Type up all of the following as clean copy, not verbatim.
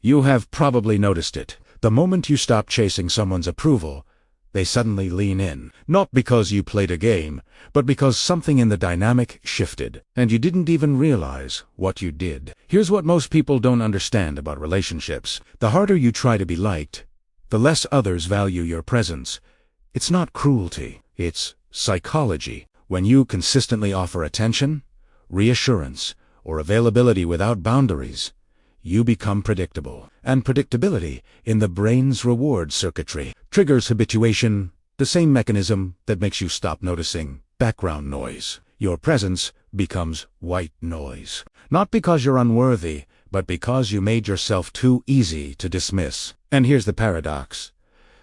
You have probably noticed it. The moment you stop chasing someone's approval, they suddenly lean in. Not because you played a game, but because something in the dynamic shifted, and you didn't even realize what you did. Here's what most people don't understand about relationships. The harder you try to be liked, the less others value your presence. It's not cruelty, it's psychology. When you consistently offer attention, reassurance, or availability without boundaries, you become predictable. And predictability, in the brain's reward circuitry, triggers habituation, the same mechanism that makes you stop noticing background noise. Your presence becomes white noise. Not because you're unworthy, but because you made yourself too easy to dismiss. And here's the paradox.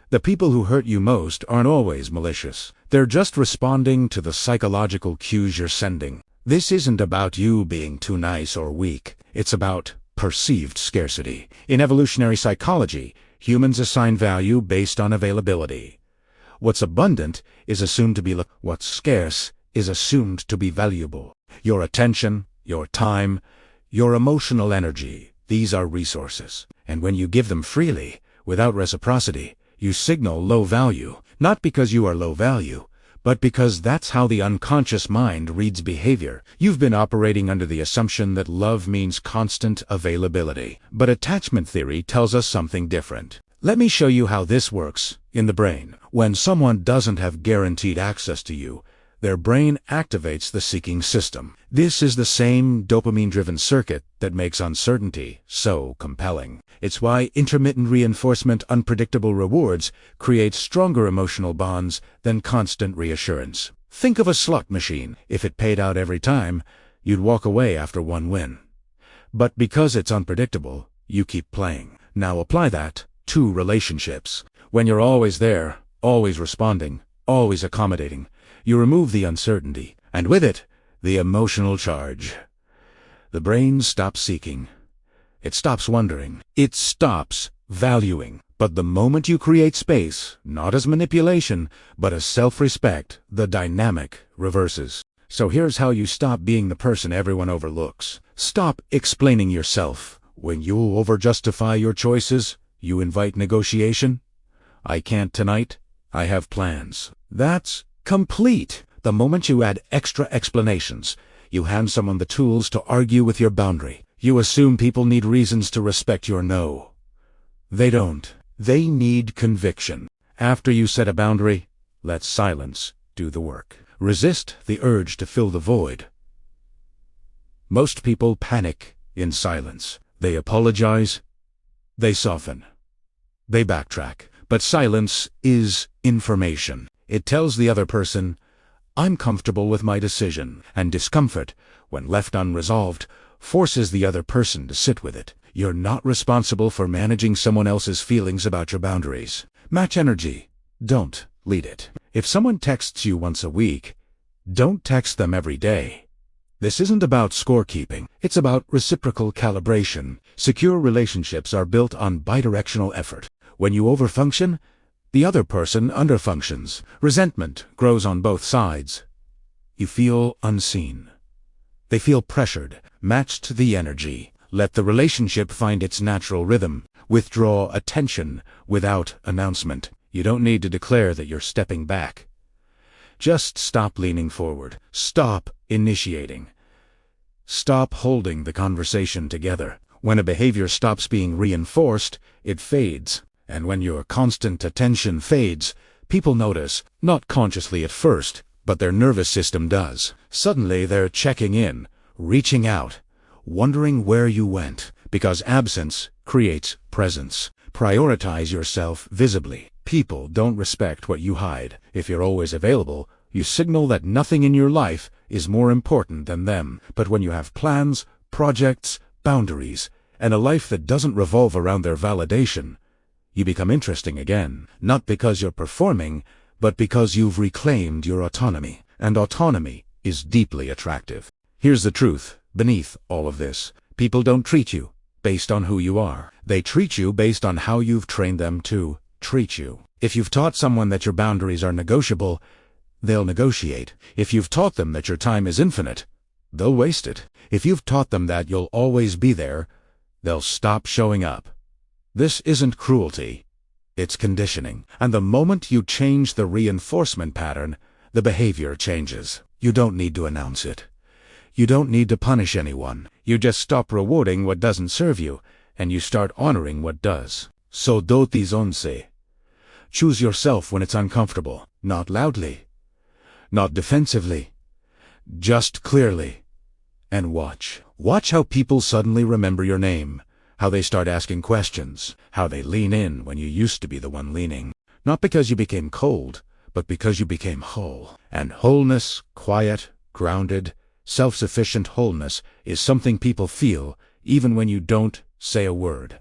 The people who hurt you most aren't always malicious. They're just responding to the psychological cues you're sending. This isn't about you being too nice or weak. It's about perceived scarcity. In evolutionary psychology, humans assign value based on availability. What's abundant is assumed to be what's scarce is assumed to be valuable. Your attention, your time, your emotional energy, these are resources. And when you give them freely, without reciprocity, you signal low value, not because you are low value, but because that's how the unconscious mind reads behavior. You've been operating under the assumption that love means constant availability. But attachment theory tells us something different. Let me show you how this works in the brain. When someone doesn't have guaranteed access to you, their brain activates the seeking system. This is the same dopamine-driven circuit that makes uncertainty so compelling. It's why intermittent reinforcement, unpredictable rewards, create stronger emotional bonds than constant reassurance. Think of a slot machine. If it paid out every time, you'd walk away after one win. But because it's unpredictable, you keep playing. Now apply that to relationships. When you're always there, always responding, always accommodating, you remove the uncertainty, and with it, the emotional charge. The brain stops seeking. It stops wondering. It stops valuing. But the moment you create space, not as manipulation, but as self-respect, the dynamic reverses. So here's how you stop being the person everyone overlooks. Stop explaining yourself. When you over-justify your choices, you invite negotiation. I can't tonight. I have plans. That's complete. The moment you add extra explanations, you hand someone the tools to argue with your boundary. You assume people need reasons to respect your no. They don't. They need conviction. After you set a boundary, let silence do the work. Resist the urge to fill the void. Most people panic in silence. They apologize. They soften. They backtrack. But silence is information. It tells the other person, I'm comfortable with my decision, and discomfort, when left unresolved, forces the other person to sit with it. You're not responsible for managing someone else's feelings about your boundaries. Match energy. Don't lead it. If someone texts you once a week, don't text them every day. This isn't about scorekeeping. It's about reciprocal calibration. Secure relationships are built on bidirectional effort. When you overfunction, the other person underfunctions. Resentment grows on both sides. You feel unseen. They feel pressured. Match the energy. Let the relationship find its natural rhythm. Withdraw attention without announcement. You don't need to declare that you're stepping back. Just stop leaning forward. Stop initiating. Stop holding the conversation together. When a behavior stops being reinforced, it fades. And when your constant attention fades, people notice, not consciously at first, but their nervous system does. Suddenly they're checking in, reaching out, wondering where you went, because absence creates presence. Prioritize yourself visibly. People don't respect what you hide. If you're always available, you signal that nothing in your life is more important than them. But when you have plans, projects, boundaries, and a life that doesn't revolve around their validation, you become interesting again, not because you're performing, but because you've reclaimed your autonomy. And autonomy is deeply attractive. Here's the truth. Beneath all of this, people don't treat you based on who you are. They treat you based on how you've trained them to treat you. If you've taught someone that your boundaries are negotiable, they'll negotiate. If you've taught them that your time is infinite, they'll waste it. If you've taught them that you'll always be there, they'll stop showing up. This isn't cruelty. It's conditioning. And the moment you change the reinforcement pattern, the behavior changes. You don't need to announce it. You don't need to punish anyone. You just stop rewarding what doesn't serve you, and you start honoring what does. So dotis onse. Choose yourself when it's uncomfortable. Not loudly. Not defensively. Just clearly. And watch. Watch how people suddenly remember your name. How they start asking questions. How they lean in when you used to be the one leaning. Not because you became cold, but because you became whole. And wholeness, quiet, grounded, self-sufficient wholeness is something people feel even when you don't say a word.